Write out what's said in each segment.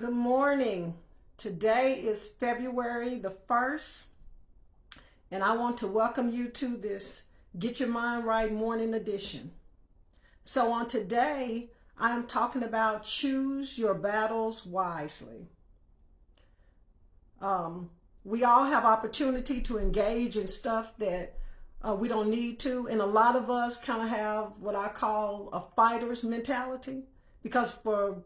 Good morning. Today is February the 1st, and I want to welcome you to this Get Your Mind Right morning edition. So on today, I am talking about choose your battles wisely. We all have opportunity to engage in stuff that we don't need to, and a lot of us kind of have what I call a fighter's mentality, because for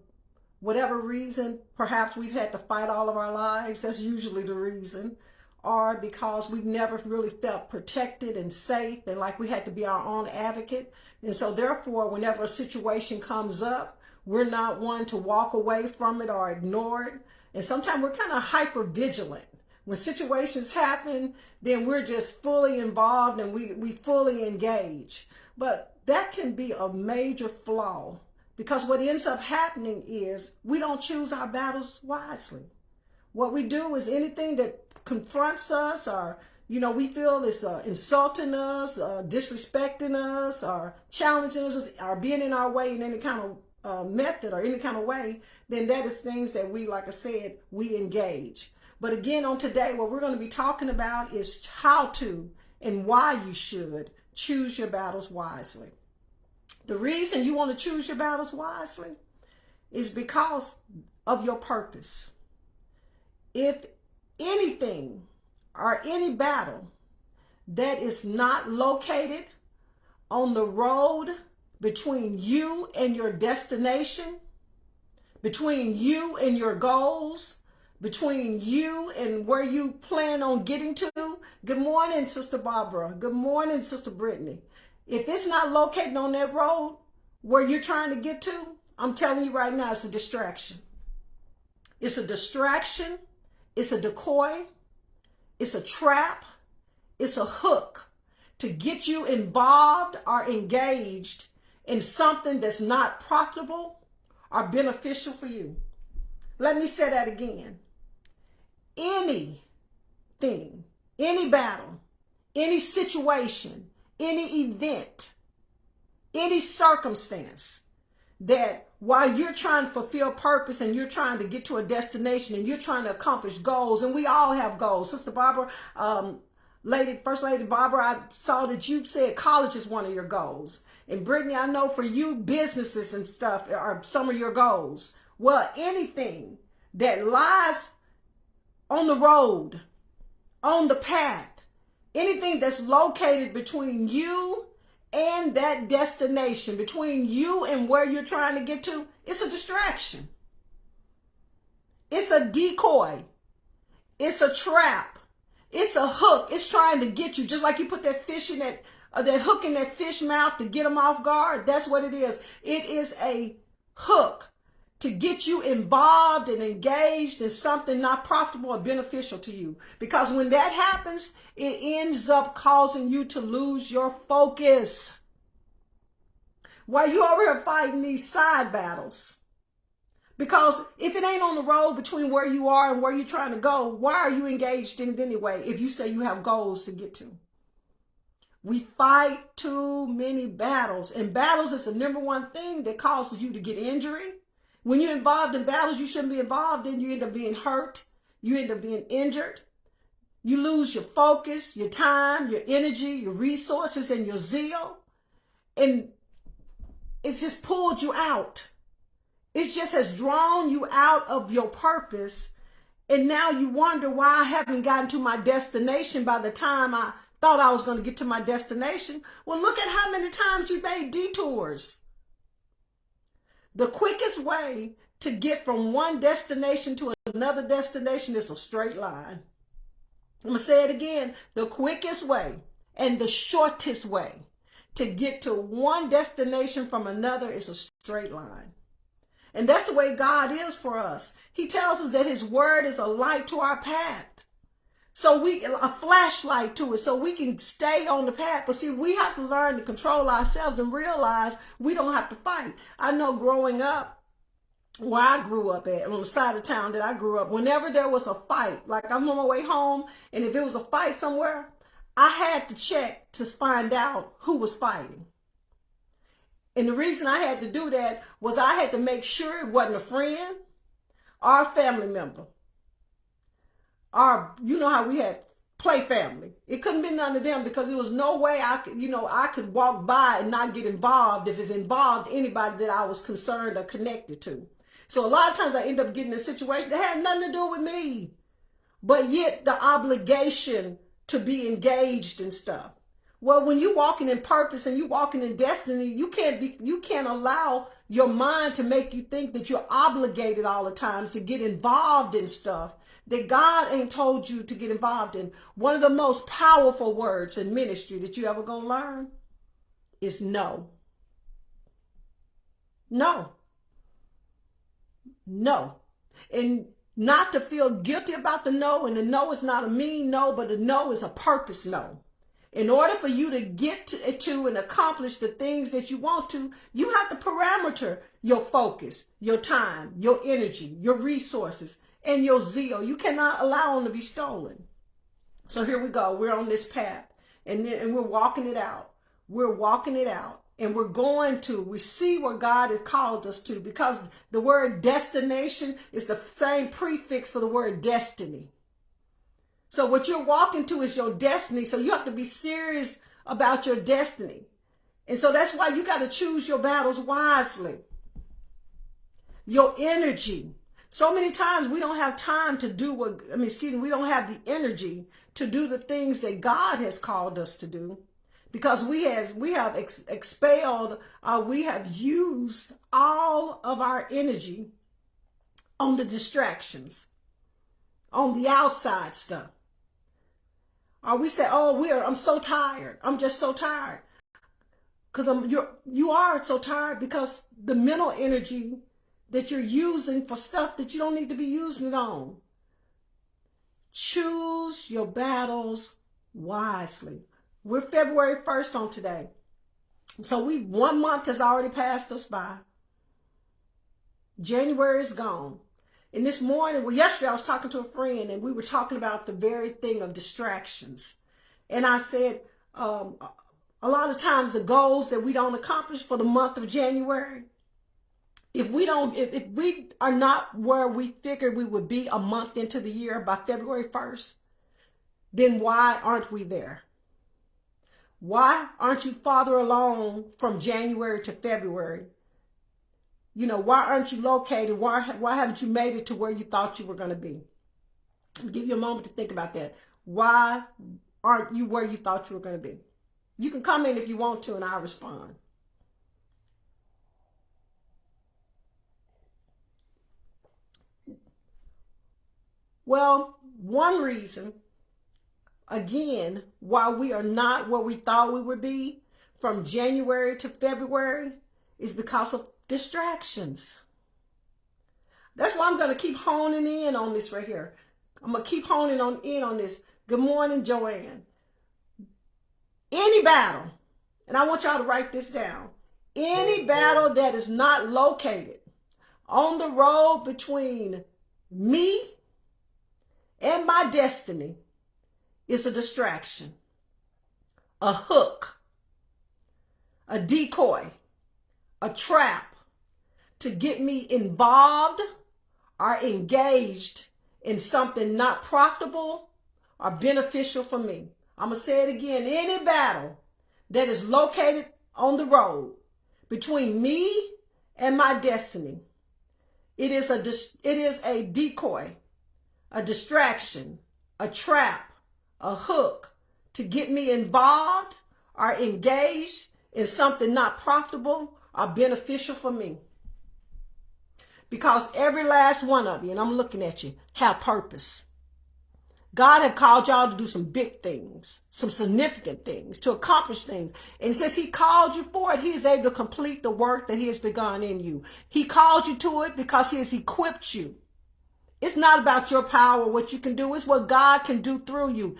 whatever reason, perhaps we've had to fight all of our lives. That's usually the reason. Or because we've never really felt protected and safe and like we had to be our own advocate. And so therefore, whenever a situation comes up, we're not one to walk away from it or ignore it. And sometimes we're kind of hyper vigilant. When situations happen, then we're just fully involved and we fully engage. But that can be a major flaw, because what ends up happening is we don't choose our battles wisely. What we do is anything that confronts us, or we feel is insulting us, disrespecting us, or challenging us, or being in our way in any kind of method or any kind of way, then that is things that we, like I said, we engage. But again, on today, what we're going to be talking about is how to and why you should choose your battles wisely. The reason you want to choose your battles wisely is because of your purpose. If anything or any battle that is not located on the road between you and your destination, between you and your goals, between you and where you plan on getting to. Good morning, Sister Barbara. Good morning, Sister Brittany. If it's not located on that road where you're trying to get to, I'm telling you right now, it's a distraction. It's a distraction. It's a decoy. It's a trap. It's a hook to get you involved or engaged in something that's not profitable or beneficial for you. Let me say that again. Anything, any battle, any situation, any event, any circumstance that while you're trying to fulfill purpose and you're trying to get to a destination and you're trying to accomplish goals, and we all have goals. Sister Barbara, First Lady Barbara, I saw that you said college is one of your goals. And Brittany, I know for you, businesses and stuff are some of your goals. Well, anything that lies on the road, on the path, anything that's located between you and that destination, between you and where you're trying to get to, it's a distraction. It's a decoy. It's a trap. It's a hook. It's trying to get you, just like you put that fish in that hook in that fish mouth to get them off guard. That's what it is. It is a hook to get you involved and engaged in something not profitable or beneficial to you. Because when that happens, it ends up causing you to lose your focus. While you over here fighting these side battles. Because if it ain't on the road between where you are and where you're trying to go, why are you engaged in it anyway if you say you have goals to get to? We fight too many battles. And battles is the number one thing that causes you to get injury. When you're involved in battles you shouldn't be involved in, you end up being hurt. You end up being injured. You lose your focus, your time, your energy, your resources, and your zeal. And it's just pulled you out. It just has drawn you out of your purpose. And now you wonder why I haven't gotten to my destination by the time I thought I was going to get to my destination. Well, look at how many times you made detours. The quickest way to get from one destination to another destination is a straight line. I'm going to say it again. The quickest way and the shortest way to get to one destination from another is a straight line. And that's the way God is for us. He tells us that his word is a light to our path. So a flashlight to it, so we can stay on the path. But see, we have to learn to control ourselves and realize we don't have to fight. I know growing up, where I grew up at, on the side of town that I grew up, whenever there was a fight, like I'm on my way home, and if it was a fight somewhere, I had to check to find out who was fighting. And the reason I had to do that was I had to make sure it wasn't a friend, our family member, our, you know how we had play family. It couldn't be none of them because there was no way I could, I could walk by and not get involved if it involved anybody that I was concerned or connected to. So a lot of times I end up getting in a situation that had nothing to do with me, but yet the obligation to be engaged in stuff. Well, when you're walking in purpose and you're walking in destiny, you can't allow your mind to make you think that you're obligated all the time to get involved in stuff that God ain't told you to get involved in. One of the most powerful words in ministry that you ever gonna learn is no. No. No. And not to feel guilty about the no, and the no is not a mean no, but the no is a purpose no. In order for you to get to and accomplish the things that you want to, you have to parameter your focus, your time, your energy, your resources, and your zeal. You cannot allow them to be stolen. So here we go. We're on this path, and we're walking it out. We're walking it out, and we see where God has called us to, because the word destination is the same prefix for the word destiny. So what you're walking to is your destiny. So you have to be serious about your destiny. And so that's why you got to choose your battles wisely. Your energy. So many times we don't have time to do we don't have the energy to do the things that God has called us to do, because we have expelled, we have used all of our energy on the distractions, on the outside stuff. Or we say, I'm so tired. I'm just so tired. Because you are so tired because the mental energy that you're using for stuff that you don't need to be using it on. Choose your battles wisely. We're February 1st on today. So 1 month has already passed us by. January is gone. And this morning, yesterday I was talking to a friend, and we were talking about the very thing of distractions. And I said, a lot of times the goals that we don't accomplish for the month of January, if we are not where we figured we would be a month into the year by February 1st, then why aren't we there? Why aren't you farther along from January to February? Why aren't you located? Why haven't you made it to where you thought you were going to be? I'll give you a moment to think about that. Why aren't you where you thought you were going to be? You can comment if you want to, and I'll respond. Well, one reason, again, why we are not where we thought we would be from January to February is because of distractions. That's why I'm going to keep honing in on this right here. I'm going to keep honing in on this. Good morning, Joanne. Any battle, and I want y'all to write this down. Any battle that is not located on the road between me and my destiny is a distraction, a hook, a decoy, a trap to get me involved or engaged in something not profitable or beneficial for me. I'm going to say it again. Any battle that is located on the road between me and my destiny, it is a decoy, a distraction, a trap, a hook to get me involved or engaged in something not profitable or beneficial for me. Because every last one of you, and I'm looking at you, have purpose. God have called y'all to do some big things, some significant things, to accomplish things. And since he called you for it, he is able to complete the work that he has begun in you. He called you to it because he has equipped you. It's not about your power, what you can do. It's what God can do through you.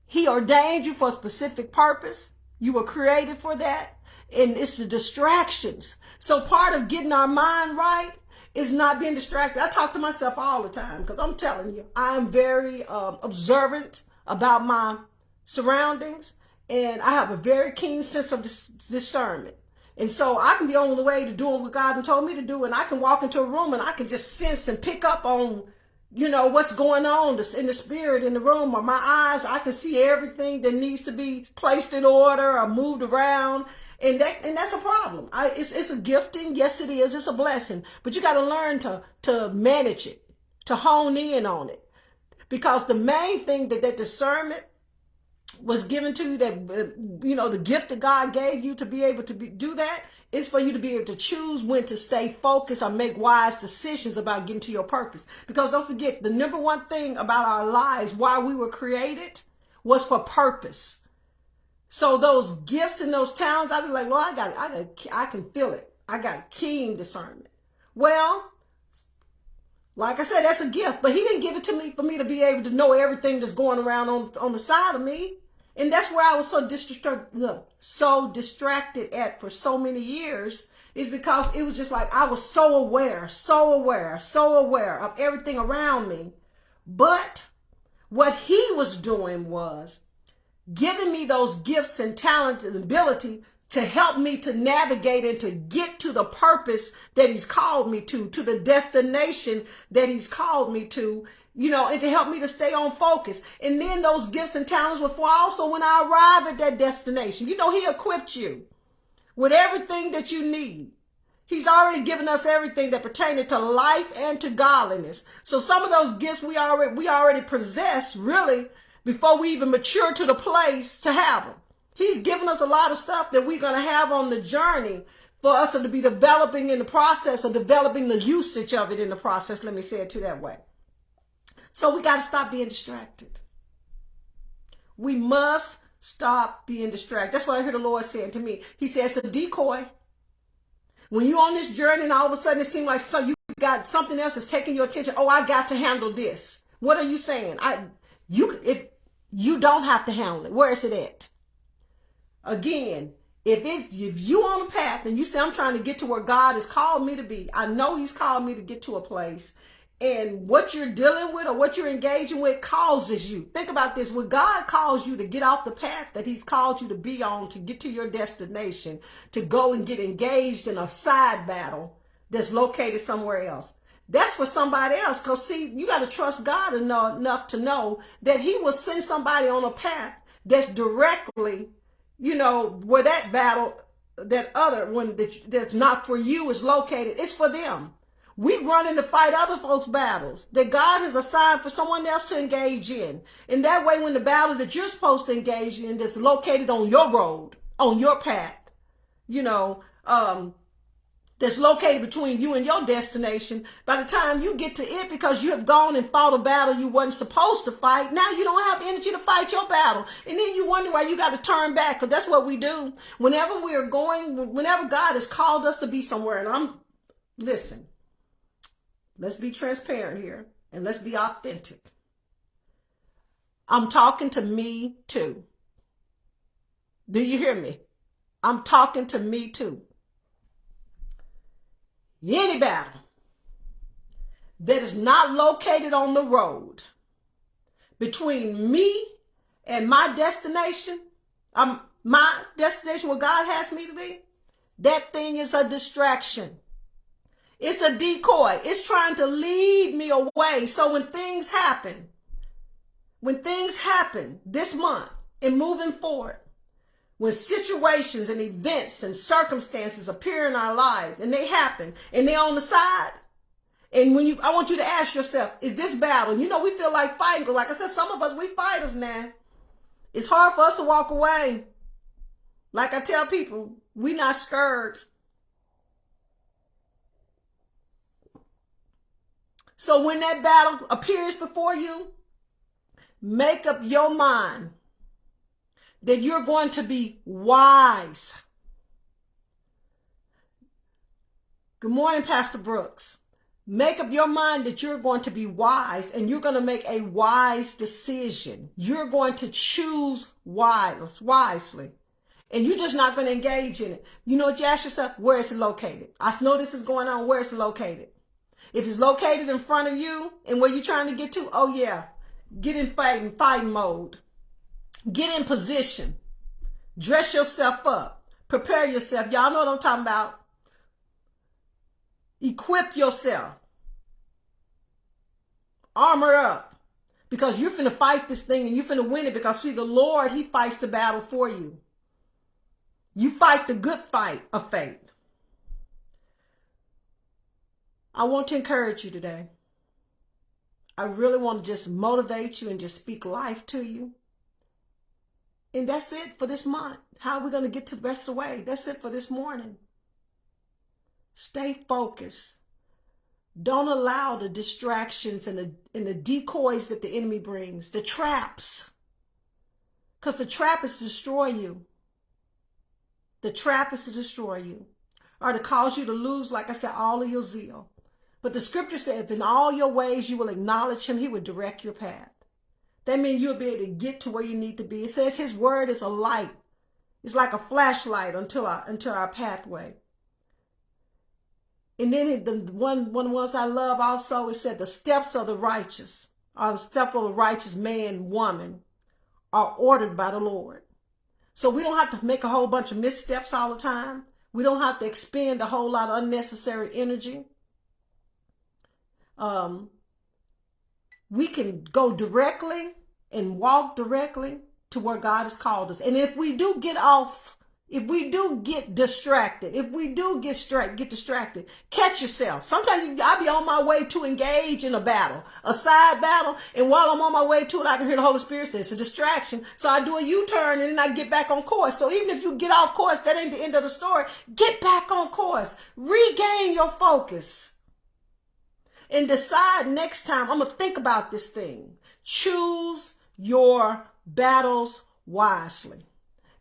He ordained you for a specific purpose. You were created for that. And it's the distractions. So part of getting our mind right is not being distracted. I talk to myself all the time because I'm telling you, I'm very observant about my surroundings, and I have a very keen sense of discernment. And so I can be on the way to doing what God told me to do, and I can walk into a room and I can just sense and pick up on, what's going on in the spirit in the room, or my eyes, I can see everything that needs to be placed in order or moved around. And that's a problem. It's a gifting. Yes, it is. It's a blessing. But you got to learn to manage it, to hone in on it. Because the main thing that discernment was given to you, that, the gift that God gave you to be able to do that, is for you to be able to choose when to stay focused or make wise decisions about getting to your purpose. Because don't forget, the number one thing about our lives, why we were created, was for purpose. So those gifts and those talents, I'd be like, well, I can feel it. I got keen discernment. Well, like I said, that's a gift, but he didn't give it to me for me to be able to know everything that's going around on the side of me. And that's where I was so distracted at for so many years, is because it was just like I was so aware of everything around me. But what he was doing was giving me those gifts and talents and ability to help me to navigate and to get to the purpose that he's called me to the destination that he's called me to, and to help me to stay on focus. And then those gifts and talents were for also when I arrive at that destination. He equipped you with everything that you need. He's already given us everything that pertained to life and to godliness. So some of those gifts we already possess, really, before we even mature to the place to have them. He's given us a lot of stuff that we're going to have on the journey for us to be developing in the process, or developing the usage of it in the process. Let me say it that way. So we got to stop being distracted. We must stop being distracted. That's what I heard the Lord saying to me. He says it's a decoy. When you're on this journey and all of a sudden it seems like you got something else that's taking your attention. Oh, I got to handle this. What are you saying? If you don't have to handle it. Where is it at? Again, if you on a path and you say, I'm trying to get to where God has called me to be, I know he's called me to get to a place, and what you're dealing with or what you're engaging with causes you. Think about this. When God calls you to get off the path that he's called you to be on, to get to your destination, to go and get engaged in a side battle that's located somewhere else, that's for somebody else. Because see, you got to trust God enough to know that he will send somebody on a path that's directly, where that battle, that other one that's not for you is located. It's for them. We run in to fight other folks' battles that God has assigned for someone else to engage in. And that way, when the battle that you're supposed to engage in that's located on your road, on your path, that's located between you and your destination, by the time you get to it, because you have gone and fought a battle you wasn't supposed to fight, now you don't have energy to fight your battle. And then you wonder why you got to turn back, because that's what we do. Whenever God has called us to be somewhere, and listen, let's be transparent here and let's be authentic. I'm talking to me too. Do you hear me? I'm talking to me too. Any battle that is not located on the road between me and my destination, where God has me to be, that thing is a distraction. It's a decoy. It's trying to lead me away. So when things happen this month and moving forward, when situations and events and circumstances appear in our lives and they happen and they're on the side, and I want you to ask yourself, is this battle? We feel like fighting, because like I said, some of us, we fighters now. It's hard for us to walk away. Like I tell people, we're not scared. So when that battle appears before you, make up your mind that you're going to be wise. Good morning, Pastor Brooks. Make up your mind that you're going to be wise, and you're going to make a wise decision. You're going to choose wisely. And you're just not going to engage in it. You ask yourself, where is it located? I know this is going on. Where is it located? If it's located in front of you and where you're trying to get to, oh yeah, get in fighting mode. Get in position. Dress yourself up. Prepare yourself. Y'all know what I'm talking about. Equip yourself. Armor up. Because you're finna fight this thing and you're finna win it, because see, the Lord, he fights the battle for you. You fight the good fight of faith. I want to encourage you today. I really want to just motivate you and just speak life to you. And that's it for this month. How are we going to get to the rest of the way? That's it for this morning. Stay focused. Don't allow the distractions and the decoys that the enemy brings, the traps. Because the trap is to destroy you. The trap is to destroy you, or to cause you to lose, like I said, all of your zeal. But the scripture says, if in all your ways you will acknowledge him, he will direct your path. That means you'll be able to get to where you need to be. It says his word is a light. It's like a flashlight unto our pathway. And then the one of the ones I love also, it said the steps of the righteous, or the steps of a righteous man, woman, are ordered by the Lord. So we don't have to make a whole bunch of missteps all the time. We don't have to expend a whole lot of unnecessary energy. We can go directly and walk directly to where God has called us. And if we do get off, if we do get distracted, if we do get distracted, catch yourself. Sometimes I'll be on my way to engage in a battle, a side battle, and while I'm on my way to it, I can hear the Holy Spirit say it's a distraction. So I do a U-turn and then I get back on course. So even if you get off course, that ain't the end of the story. Get back on course. Regain your focus. And decide next time, I'm going to think about this thing. Choose your battles wisely.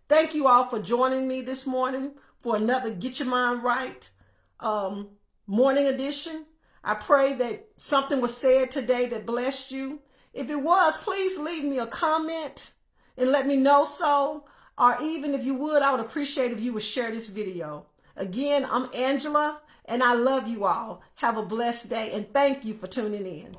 Thank you all for joining me this morning for another Get Your Mind Right morning edition. I pray that something was said today that blessed you. If it was, please leave me a comment and let me know so. Or even if you would, I would appreciate if you would share this video. Again, I'm Angela. And I love you all. Have a blessed day, and thank you for tuning in.